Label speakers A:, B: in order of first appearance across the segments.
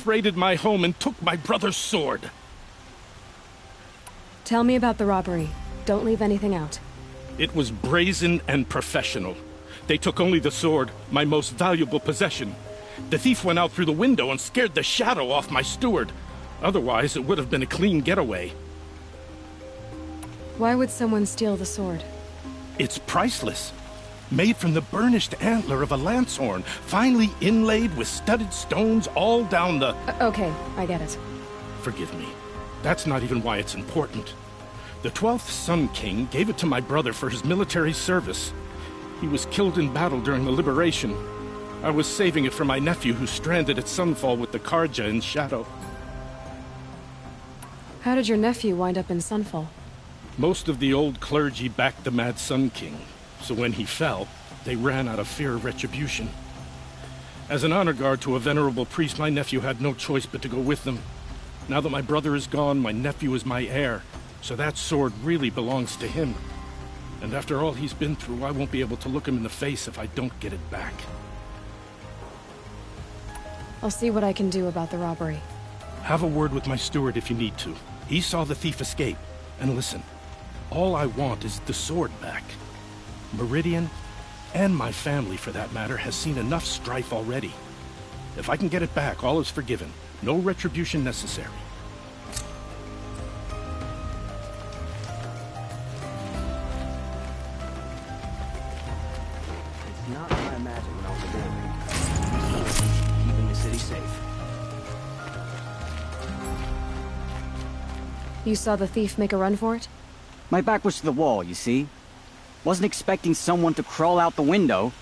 A: thief raided my home and took my brother's sword.
B: Tell me about the robbery. Don't leave anything out.
A: It was brazen and professional. They took only the sword, my most valuable possession. The thief went out through the window and scared the shadow off my steward. Otherwise, it would have been a clean getaway.
B: Why would someone steal the sword?
A: It's priceless. Made from the burnished antler of a lancehorn, finely inlaid with studded stones all down the...
B: Okay, I get it.
A: Forgive me. That's not even why it's important. The 12th Sun King gave it to my brother for his military service. He was killed in battle during the liberation. I was saving it for my nephew who's stranded at Sunfall with the Karja in Shadow.
B: How did your nephew wind up in Sunfall?
A: Most of the old clergy backed the Mad Sun King, so when he fell, they ran out of fear of retribution. As an honor guard to a venerable priest, my nephew had no choice but to go with them. Now that my brother is gone, my nephew is my heir, so that sword really belongs to him. And after all he's been through, I won't be able to look him in the face if I don't get it back.
B: I'll see what I can do about the robbery.
A: Have a word with my steward if you need to. He saw the thief escape. And listen, all I want is the sword back. Meridian, and my family for that matter, has seen enough strife already. If I can get it back, all is forgiven. No retribution necessary.
C: It's not what I imagined when I was a boy. Keeping the city safe.
B: You saw the thief make a run for it?
C: My back was to the wall, you see. Wasn't expecting someone to crawl out the window.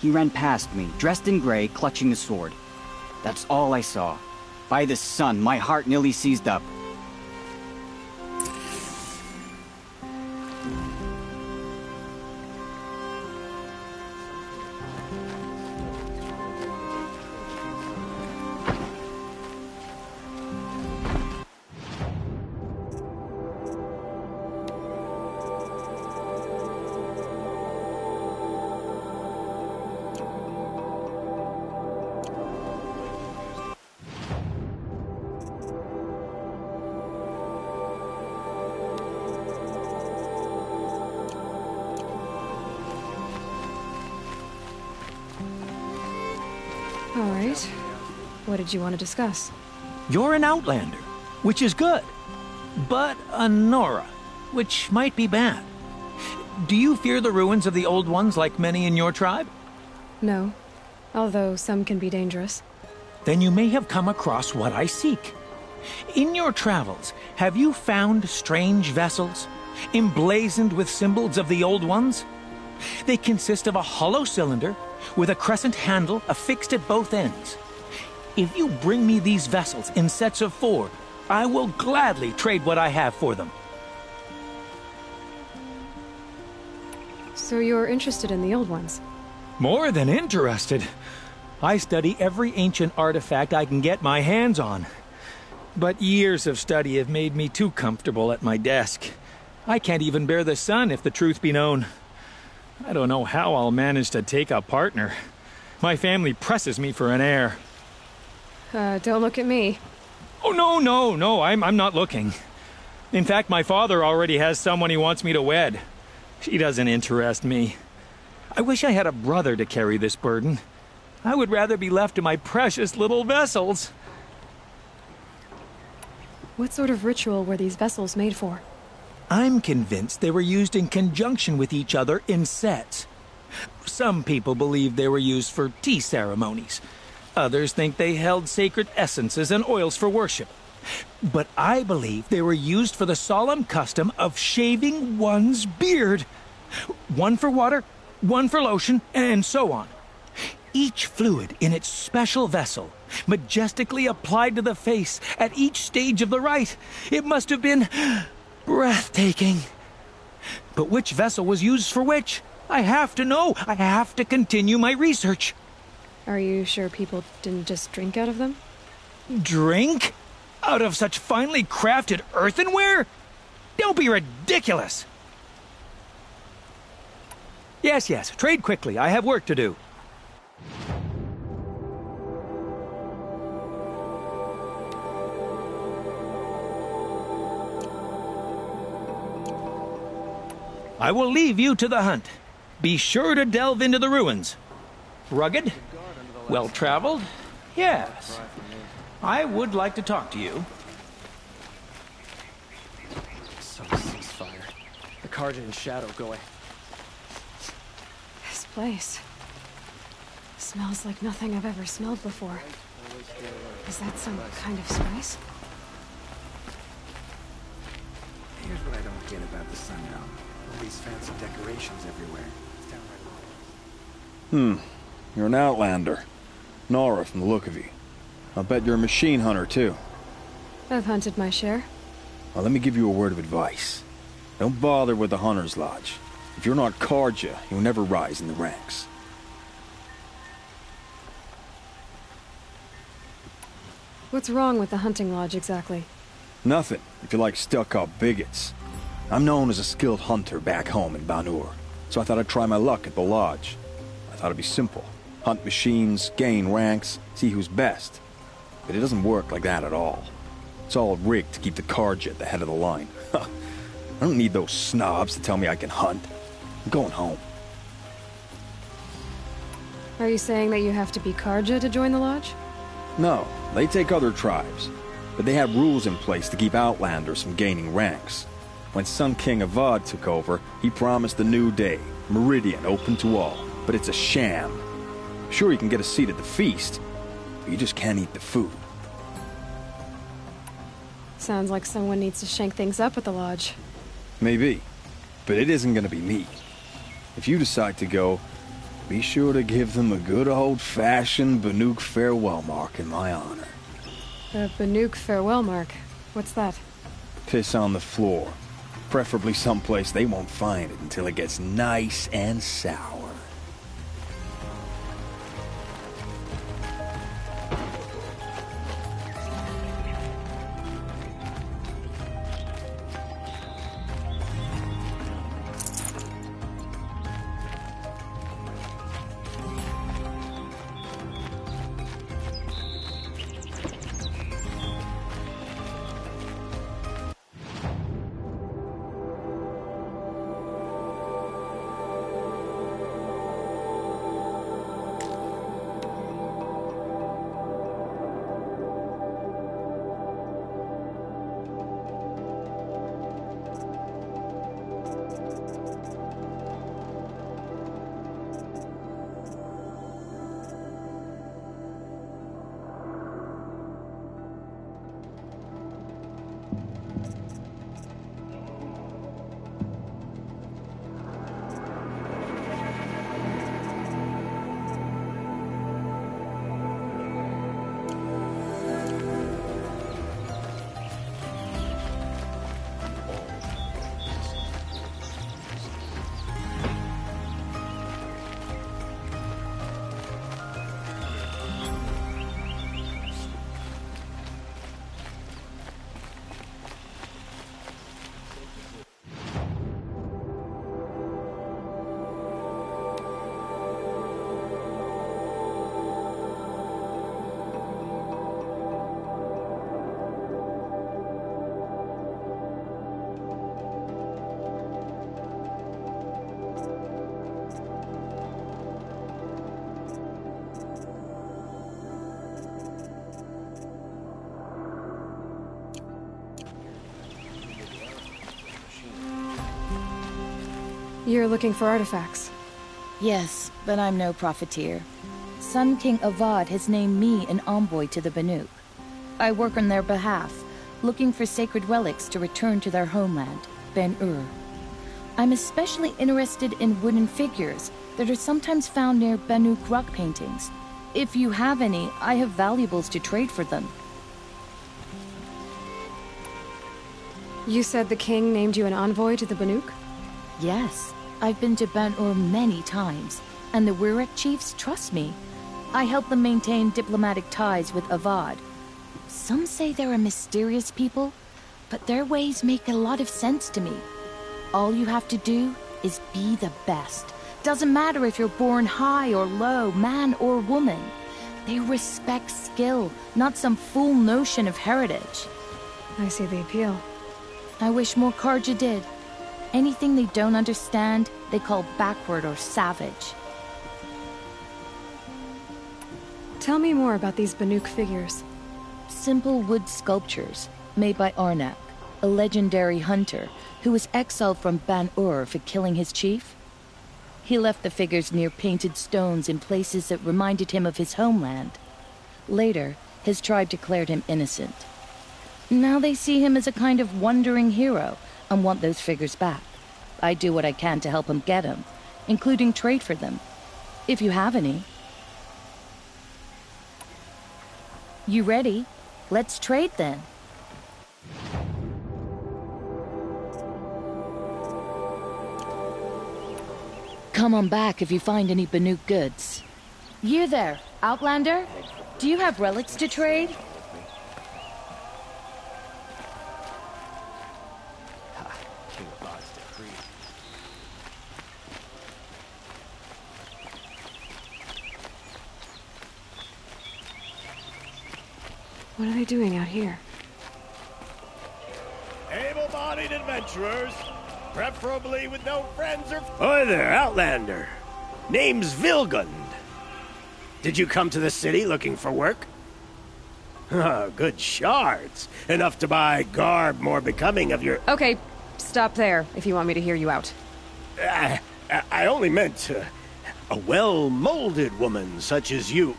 C: He ran past me, dressed in gray, clutching the sword. That's all I saw. By the sun, my heart nearly seized up.
B: All right. What did you want to discuss?
D: You're an outlander, which is good. But a Nora, which might be bad. Do you fear the ruins of the Old Ones like many in your tribe?
B: No. Although some can be dangerous.
D: Then you may have come across what I seek. In your travels, have you found strange vessels, emblazoned with symbols of the Old Ones? They consist of a hollow cylinder with a crescent handle affixed at both ends. If you bring me these vessels in sets of 4, I will gladly trade what I have for them.
B: So you're interested in the old ones?
D: More than interested. I study every ancient artifact I can get my hands on. But years of study have made me too comfortable at my desk. I can't even bear the sun, if the truth be known. I don't know how I'll manage to take a partner. My family presses me for an heir.
B: Don't look at me.
D: Oh, no, I'm not looking. In fact, my father already has someone he wants me to wed. She doesn't interest me. I wish I had a brother to carry this burden. I would rather be left to my precious little vessels.
B: What sort of ritual were these vessels made for?
D: I'm convinced they were used in conjunction with each other in sets. Some people believe they were used for tea ceremonies. Others think they held sacred essences and oils for worship. But I believe they were used for the solemn custom of shaving one's beard. One for water, one for lotion, and so on. Each fluid in its special vessel, majestically applied to the face at each stage of the rite. It must have been breathtaking. But which vessel was used for which? I have to know. I have to continue my research.
B: Are you sure people didn't just drink out of them?
D: Drink? Out of such finely crafted earthenware? Don't be ridiculous. Yes, trade quickly. I have work to do. I will leave you to the hunt. Be sure to delve into the ruins. Rugged? Well-traveled? Yes. I would like to talk to you.
E: Some ceasefire. The Karja and Shadow go away.
B: This place smells like nothing I've ever smelled before. Is that some kind of spice?
F: Here's what I don't get about the Sundown. All these fancy decorations everywhere. It's downright awful.
G: You're an outlander. Nora from the look of you. I'll bet you're a machine hunter, too.
B: I've hunted my share.
G: Well, let me give you a word of advice. Don't bother with the Hunter's Lodge. If you're not Karja, you'll never rise in the ranks.
B: What's wrong with the hunting lodge exactly?
G: Nothing, if you like stuck-up bigots. I'm known as a skilled hunter back home in Banur, so I thought I'd try my luck at the lodge. I thought it'd be simple. Hunt machines, gain ranks, see who's best. But it doesn't work like that at all. It's all rigged to keep the Karja at the head of the line. I don't need those snobs to tell me I can hunt. I'm going home.
B: Are you saying that you have to be Karja to join the lodge?
G: No, they take other tribes. But they have rules in place to keep outlanders from gaining ranks. When Sun King Avad took over, he promised a new day, Meridian open to all. But it's a sham. Sure, you can get a seat at the feast, but you just can't eat the food.
B: Sounds like someone needs to shank things up at the lodge.
G: Maybe, but it isn't gonna be me. If you decide to go, be sure to give them a good old-fashioned Banuk farewell mark in my honor.
B: The Banuk farewell mark. What's that?
G: Piss on the floor. Preferably someplace they won't find it until it gets nice and sour.
B: You're looking for artifacts.
H: Yes, but I'm no profiteer. Sun King Avad has named me an envoy to the Banuk. I work on their behalf, looking for sacred relics to return to their homeland, Ben-Ur. I'm especially interested in wooden figures that are sometimes found near Banuk rock paintings. If you have any, I have valuables to trade for them.
B: You said the king named you an envoy to the Banuk?
H: Yes, I've been to Ben-Ur many times, and the Wirek chiefs trust me. I help them maintain diplomatic ties with Avad. Some say they're a mysterious people, but their ways make a lot of sense to me. All you have to do is be the best. Doesn't matter if you're born high or low, man or woman. They respect skill, not some fool notion of heritage.
B: I see the appeal.
H: I wish more Karja did. Anything they don't understand, they call backward or savage.
B: Tell me more about these Banuk figures.
H: Simple wood sculptures made by Arnak, a legendary hunter who was exiled from Ban-Ur for killing his chief. He left the figures near painted stones in places that reminded him of his homeland. Later, his tribe declared him innocent. Now they see him as a kind of wandering hero and want those figures back. I do what I can to help him get them, including trade for them, if you have any. You ready? Let's trade then. Come on back if you find any Banuk goods. You there, Outlander? Do you have relics to trade?
E: King of Od's decree.
B: What are they doing out here?
I: Able-bodied adventurers, preferably with no friends or... Hi there, Outlander. Name's Vilgund. Did you come to the city looking for work? Good shards. Enough to buy garb more becoming of your...
B: Okay, stop there if you want me to hear you out.
I: I only meant a well-molded woman such as you.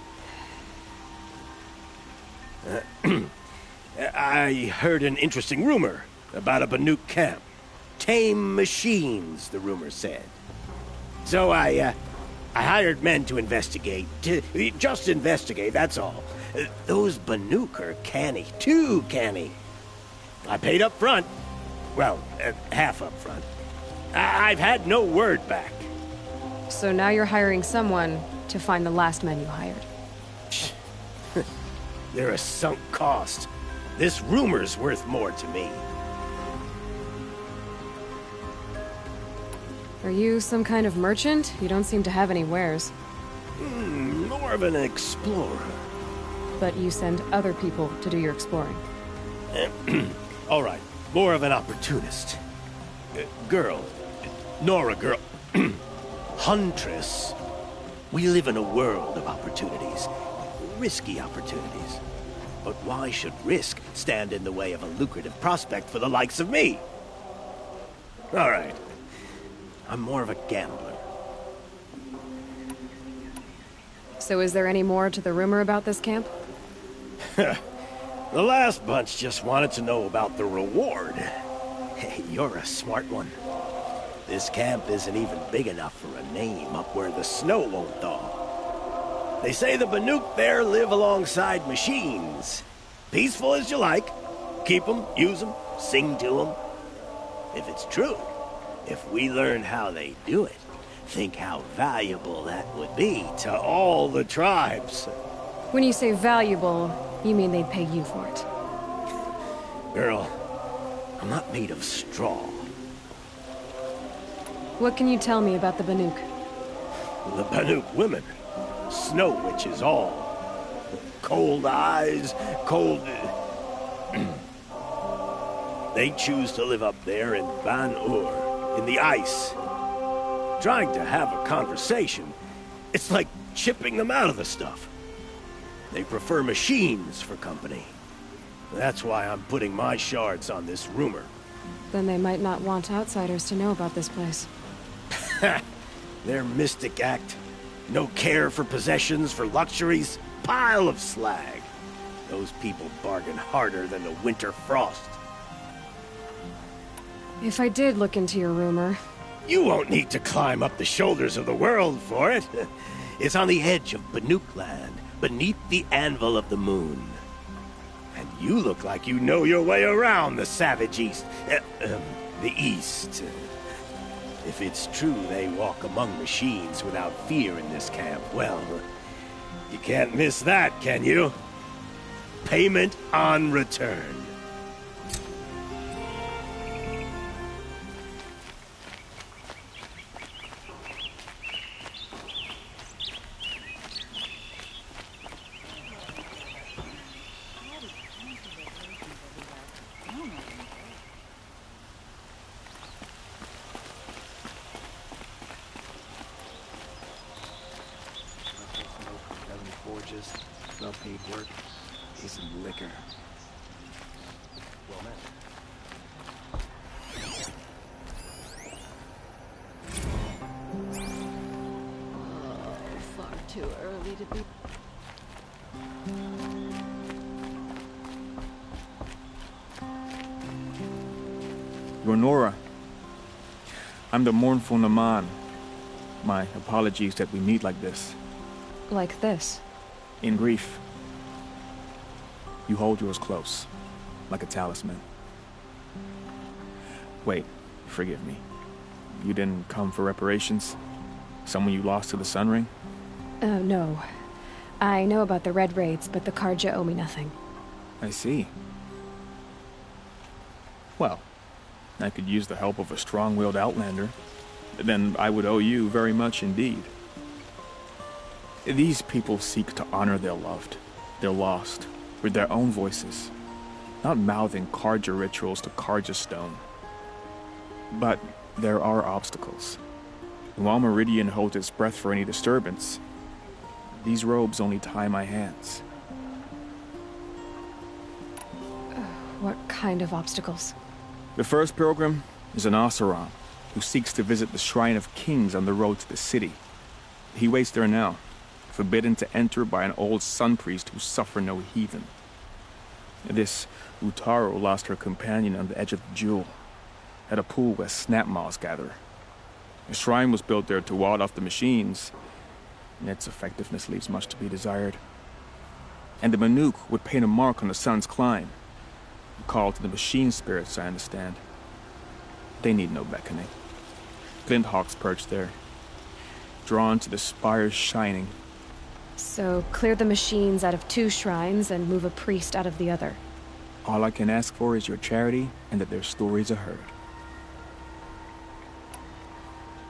I: I heard an interesting rumor about a Banuk camp. Tame machines, the rumor said. So I hired men to investigate. Just investigate, that's all. Those Banuk are canny, too canny. I paid up front. Well, half up front. I've had no word back.
B: So now you're hiring someone to find the last men you hired.
I: They're a sunk cost. This rumor's worth more to me.
B: Are you some kind of merchant? You don't seem to have any wares.
I: More of an explorer.
B: But you send other people to do your exploring.
I: All right, more of an opportunist. Girl. Nora girl. Huntress. We live in a world of opportunities. Risky opportunities. But why should risk stand in the way of a lucrative prospect for the likes of me? All right. I'm more of a gambler.
B: So is there any more to the rumor about this camp?
I: The last bunch just wanted to know about the reward. Hey, you're a smart one. This camp isn't even big enough for a name up where the snow won't thaw. They say the Banuk there live alongside machines. Peaceful as you like. Keep them, use them, sing to them. If it's true, if we learn how they do it, think how valuable that would be to all the tribes.
B: When you say valuable, you mean they'd pay you for it.
I: Girl, I'm not made of straw.
B: What can you tell me about the Banuk?
I: The Banuk women. Snow witches all. Cold eyes, cold... They choose to live up there in Ban-Ur, in the ice. Trying to have a conversation, it's like chipping them out of the stuff. They prefer machines for company. That's why I'm putting my shards on this rumor.
B: Then they might not want outsiders to know about this place.
I: Their mystic act. No care for possessions, for luxuries. Pile of slag. Those people bargain harder than the winter frost.
B: If I did look into your rumor...
I: You won't need to climb up the shoulders of the world for it. It's on the edge of Banuk land, beneath the anvil of the moon. And you look like you know your way around the savage east. The east. If it's true they walk among machines without fear in this camp, well, you can't miss that, can you? Payment on return.
F: well-paid work, decent liquor.
I: Well met.
B: Oh, far too early to be...
J: You're Nora. I'm the mournful Naman. My apologies that we meet like this.
B: Like this?
J: In grief. You hold yours close, like a talisman. Wait, forgive me. You didn't come for reparations? Someone you lost to the Sun Ring?
B: No. I know about the Red Raids, but the Karja owe me nothing.
J: I see. Well, I could use the help of a strong-willed outlander. Then I would owe you very much indeed. These people seek to honor their loved, their lost, with their own voices, not mouthing Karja rituals to Karja stone. But there are obstacles. While Meridian holds its breath for any disturbance, these robes only tie my hands.
B: What kind of obstacles?
J: The first pilgrim is an Oseram, who seeks to visit the Shrine of Kings on the road to the city. He waits there now, forbidden to enter by an old sun priest who suffered no heathen. This Utaru lost her companion on the edge of the jewel, at a pool where snap moths gather. A shrine was built there to ward off the machines, and its effectiveness leaves much to be desired. And the Manuk would paint a mark on the sun's climb, a call to the machine spirits, I understand. They need no beckoning. Glint hawks perch there, drawn to the spires shining.
B: So, clear the machines out of 2 shrines and move a priest out of the other.
J: All I can ask for is your charity and that their stories are heard.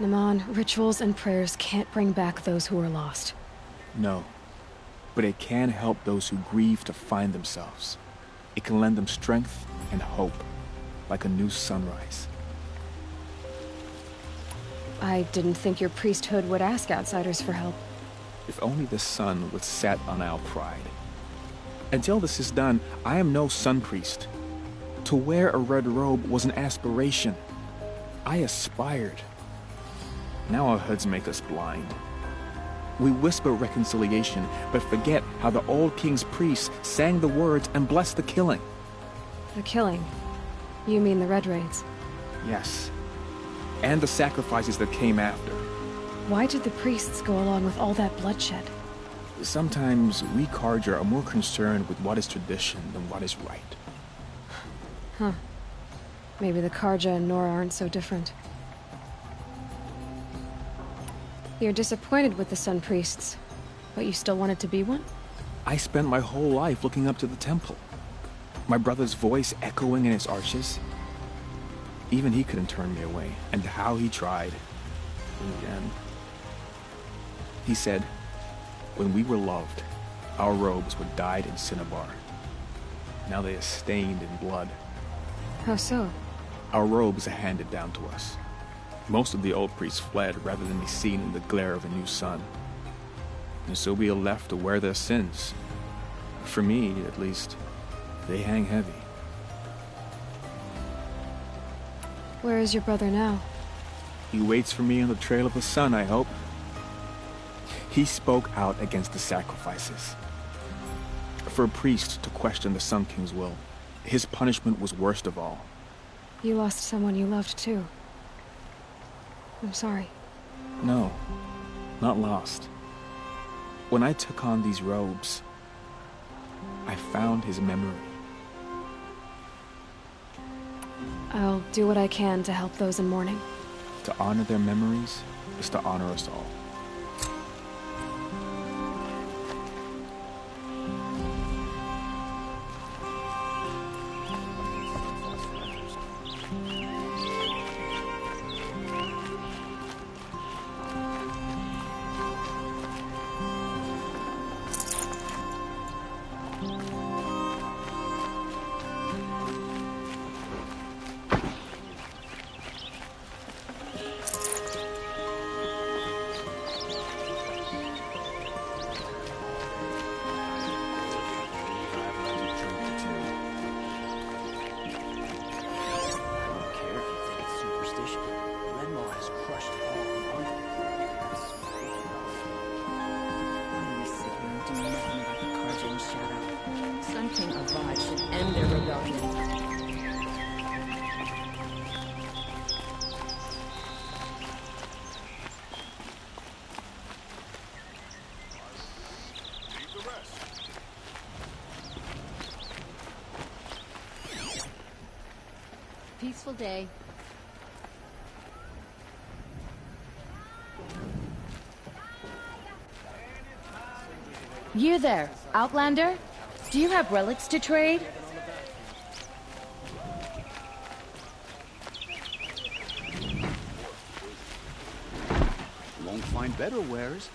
B: Naman, rituals and prayers can't bring back those who are lost.
J: No, but it can help those who grieve to find themselves. It can lend them strength and hope, like a new sunrise.
B: I didn't think your priesthood would ask outsiders for help.
J: If only the sun would set on our pride. Until this is done, I am no sun priest. To wear a red robe was an aspiration. I aspired. Now our hoods make us blind. We whisper reconciliation, but forget how the old king's priests sang the words and blessed the killing.
B: The killing? You mean the Red Raids?
J: Yes. And the sacrifices that came after.
B: Why did the priests go along with all that bloodshed?
J: Sometimes we Karja are more concerned with what is tradition than what is right.
B: Huh. Maybe the Karja and Nora aren't so different. You're disappointed with the Sun Priests, but you still wanted to be one?
J: I spent my whole life looking up to the temple. My brother's voice echoing in its arches. Even he couldn't turn me away, and how he tried. Again. He said, when we were loved, our robes were dyed in cinnabar. Now they are stained in blood.
B: How so?
J: Our robes are handed down to us. Most of the old priests fled rather than be seen in the glare of a new sun. And so we are left to wear their sins. For me, at least, they hang heavy.
B: Where is your brother now?
J: He waits for me on the trail of the sun, I hope. He spoke out against the sacrifices. For a priest to question the Sun King's will, his punishment was worst of all.
B: You lost someone you loved, too. I'm sorry.
J: No, not lost. When I took on these robes, I found his memory.
B: I'll do what I can to help those in mourning.
J: To honor their memories is to honor us all.
K: Avad should end their rebellion.
H: Peaceful day. You there, Outlander? Do you have relics to trade?
L: Won't find better wares.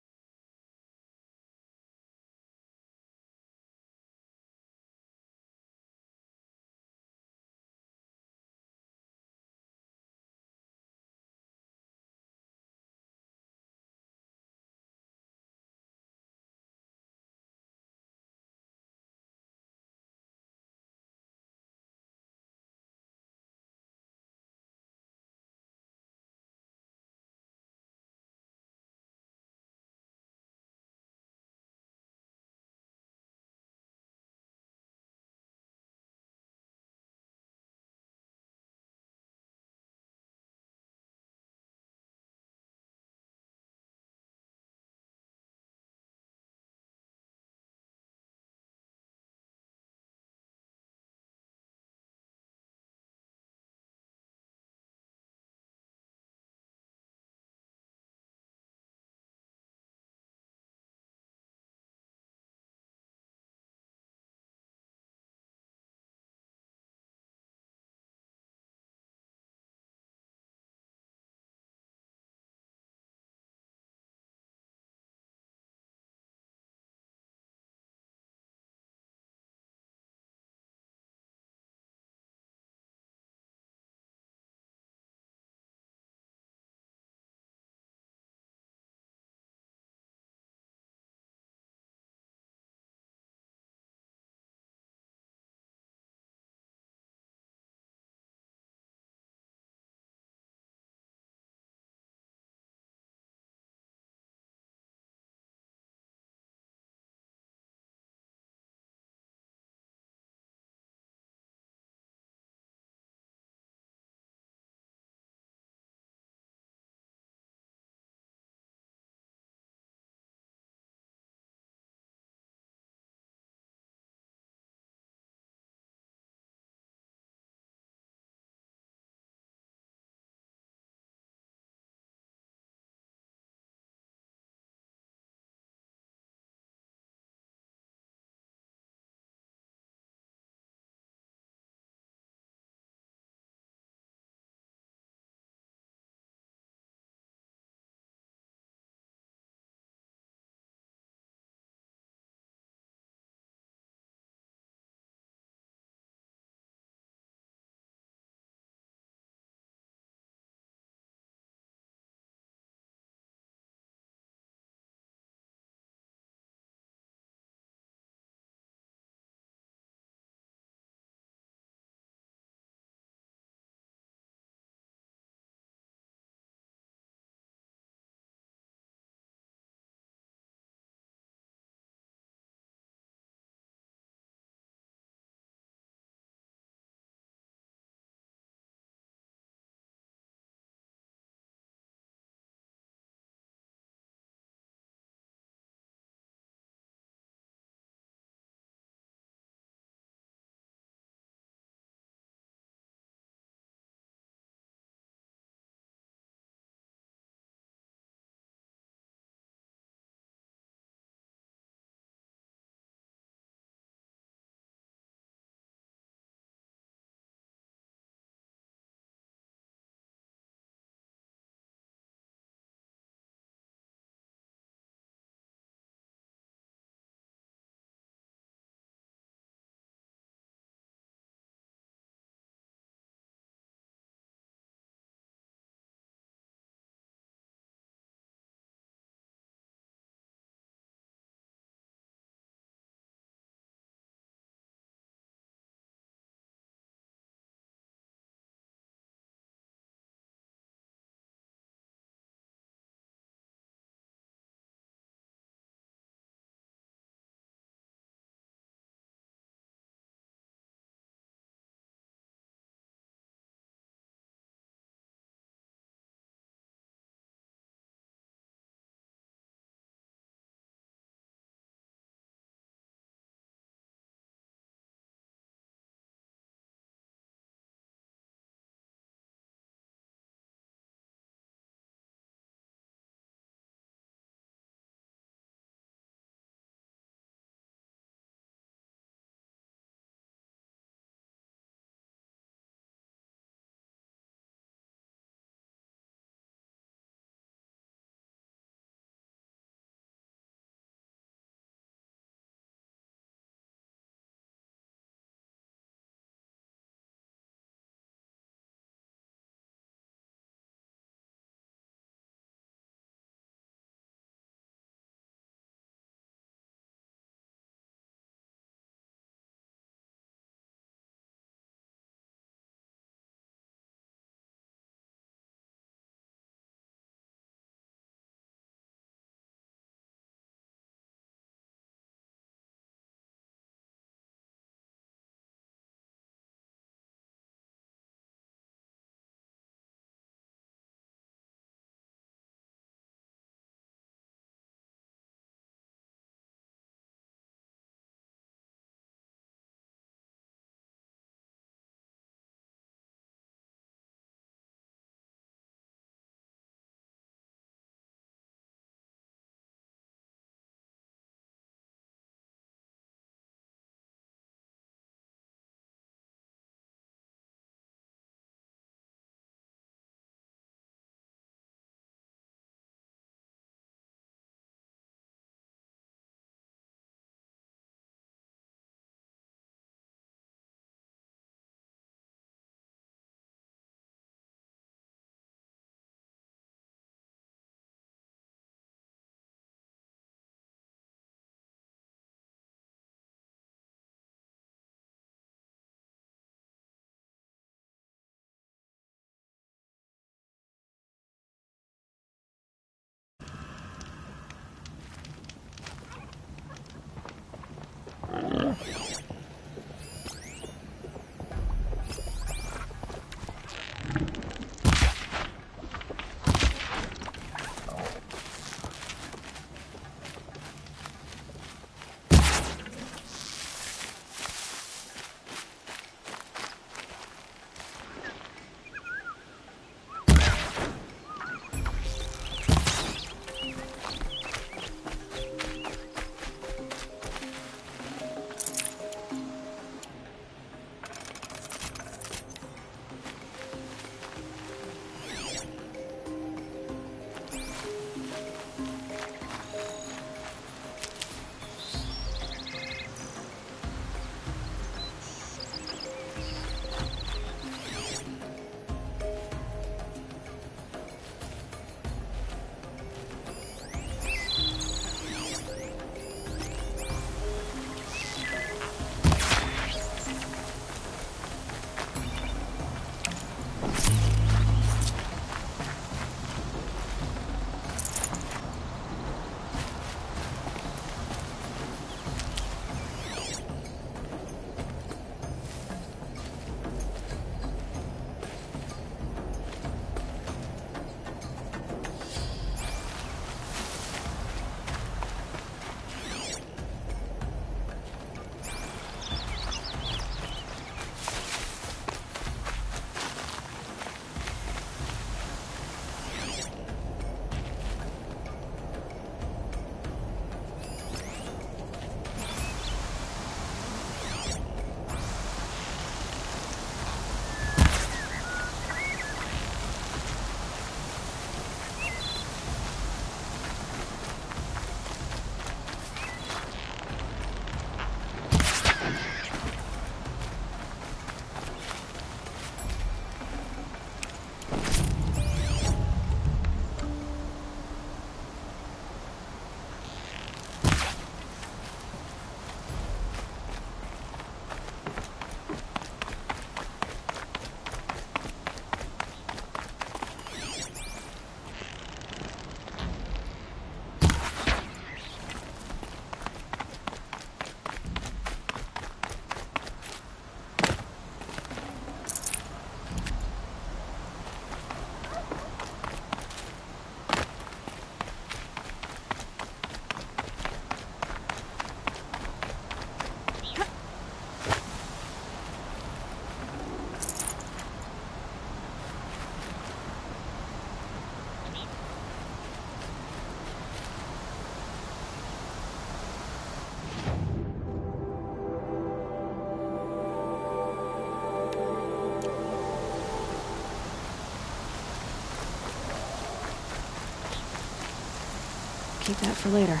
B: Keep that for later.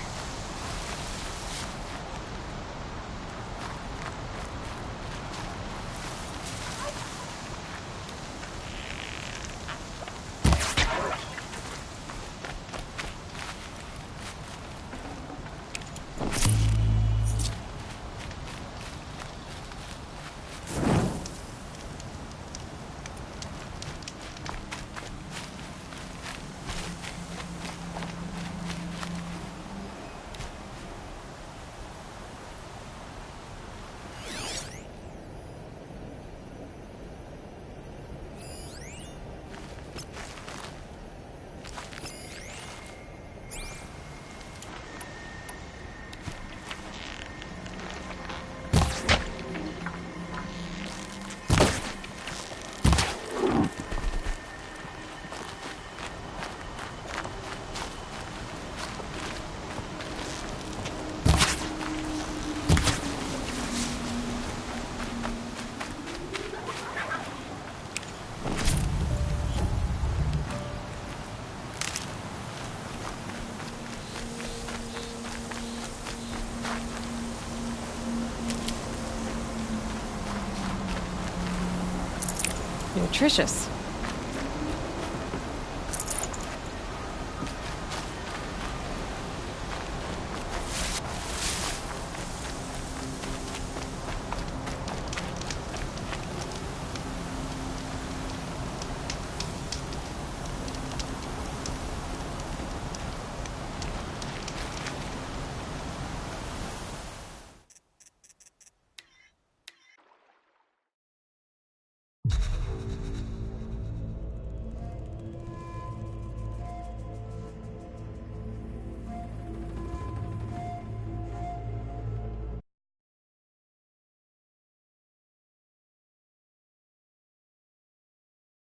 B: Nutritious.